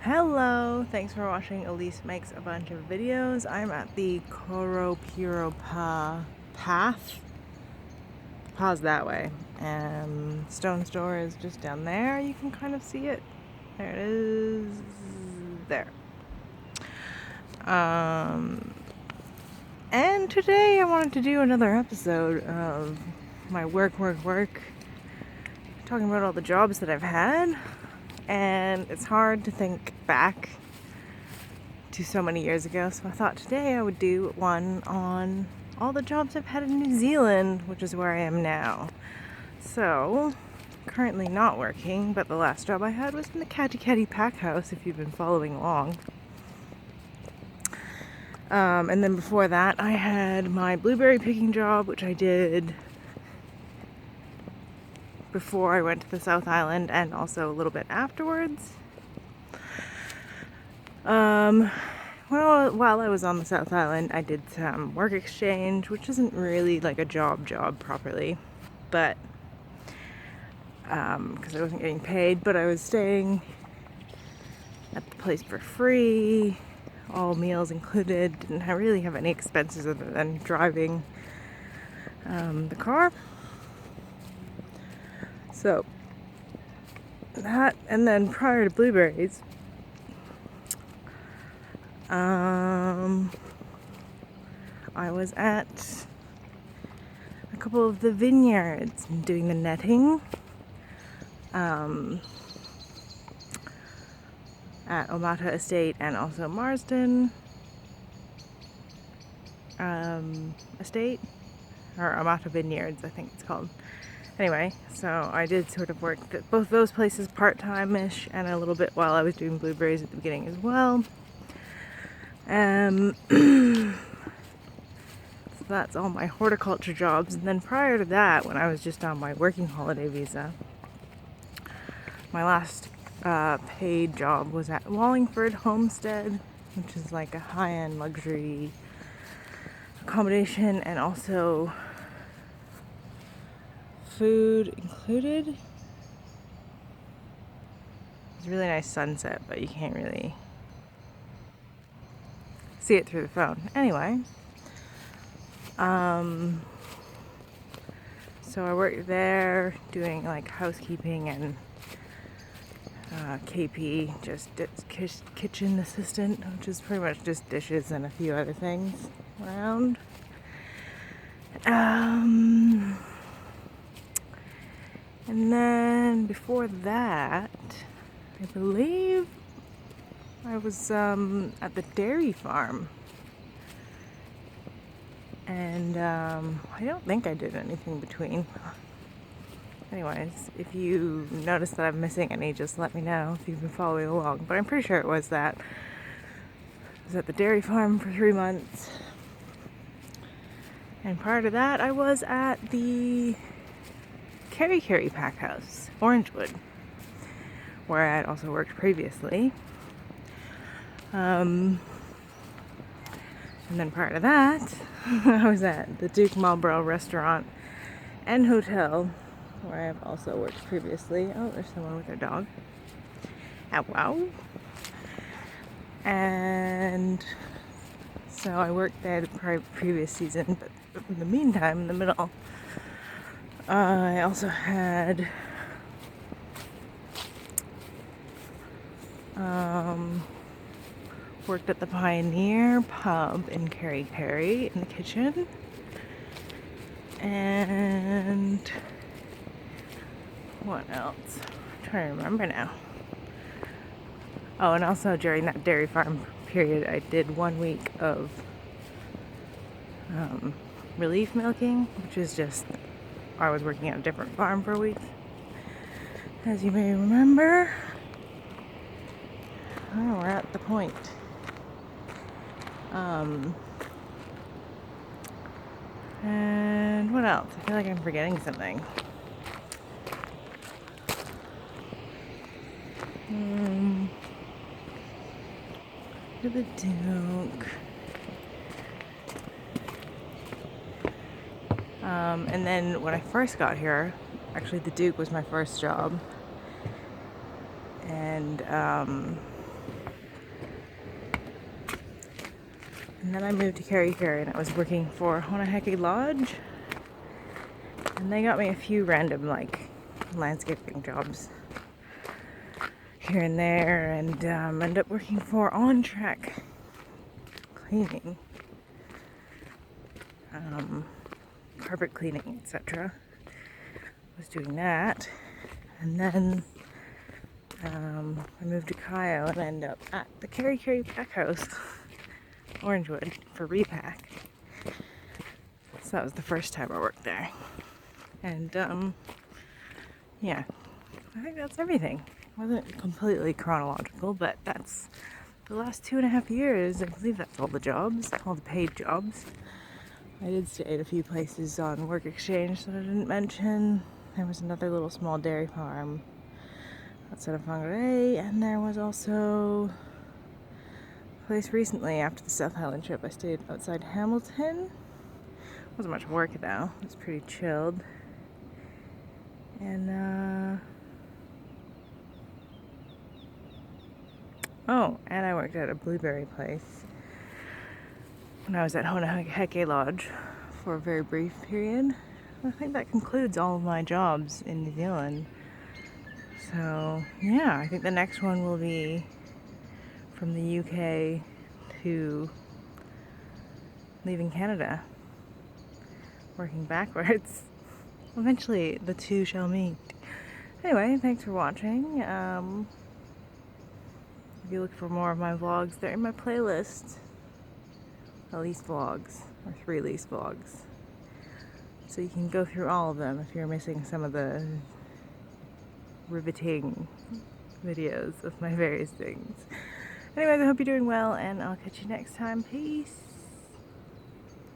Hello, thanks for watching Elise Makes a Bunch of Videos. I'm at the Koropiropa path. Pause that way. And Stone Store is just down there. You can kind of see it. There it is. There. And today I wanted to do another episode of my work. Talking about all the jobs that I've had. And it's hard to think back to so many years ago, so I thought today I would do one on all the jobs I've had in New Zealand, which is where I am now. So, currently not working, but the last job I had was in the Katikati pack house, if you've been following along. And then before that, I had my blueberry picking job, which I did before I went to the South Island and also a little bit afterwards. Well, while I was on the South Island, I did some work exchange, which isn't really like a job properly, but because I wasn't getting paid, but I was staying at the place for free, all meals included, didn't really have any expenses other than driving the car. So that, and then prior to blueberries, I was at a couple of the vineyards doing the netting at Omata Estate and also Marsden Estate, or Omata Vineyards, I think it's called. Anyway, so I did sort of work at both those places part-time-ish and a little bit while I was doing blueberries at the beginning as well. So that's all my horticulture jobs. And then prior to that, when I was just on my working holiday visa, my last paid job was at Wallingford Homestead, which is like a high-end luxury accommodation and also food included. It's a really nice sunset, but you can't really see it through the phone. Anyway, so I worked there doing like housekeeping and KP, just kitchen assistant, which is pretty much just dishes and a few other things around. And then before that, I believe I was at the dairy farm. And I don't think I did anything between. Anyways, if you notice that I'm missing any, just let me know if you've been following along. But I'm pretty sure it was that. I was at the dairy farm for 3 months. And prior to that, I was at the Kerry pack house, Orangewood, where I had also worked previously. And then prior to that, I was at the Duke Marlborough restaurant and hotel, where I have also worked previously. Oh, there's someone with their dog. Ow, wow. And so I worked there the previous season, but in the meantime, in the middle, I also had worked at the Pioneer Pub in Kerry in the kitchen. And what else? I'm trying to remember now. Oh, and also during that dairy farm period, I did 1 week of relief milking, which is just, I was working at a different farm for a week, as you may remember. Oh, we're at the point. And what else? I feel like I'm forgetting something. To the Duke. And then when I first got here, actually the Duke was my first job. And And then I moved to Kerry and I was working for Honaheke Lodge. And they got me a few random like landscaping jobs here and there, and ended up working for On Track Cleaning, carpet cleaning, etc. Was doing that, and then I moved to Kyle and ended up at the Kerry Pack House, Orangewood, for repack. So that was the first time I worked there, and yeah, I think that's everything. It wasn't completely chronological, but that's the last 2.5 years. I believe that's all the jobs, all the paid jobs. I did stay at a few places on work exchange that I didn't mention. There was another little small dairy farm outside of Whangarei, and there was also a place recently after the South Highland trip. I stayed outside Hamilton. Wasn't much work though. It was pretty chilled. And and I worked at a blueberry place when I was at Honaheke Lodge for a very brief period. I think that concludes all of my jobs in New Zealand. So yeah, I think the next one will be from the UK to leaving Canada, working backwards. Eventually the two shall meet. Anyway, thanks for watching. If you look for more of my vlogs, they're in my playlist. At least vlogs, or 3 least vlogs. So you can go through all of them if you're missing some of the riveting videos of my various things. Anyways, I hope you're doing well, and I'll catch you next time. Peace!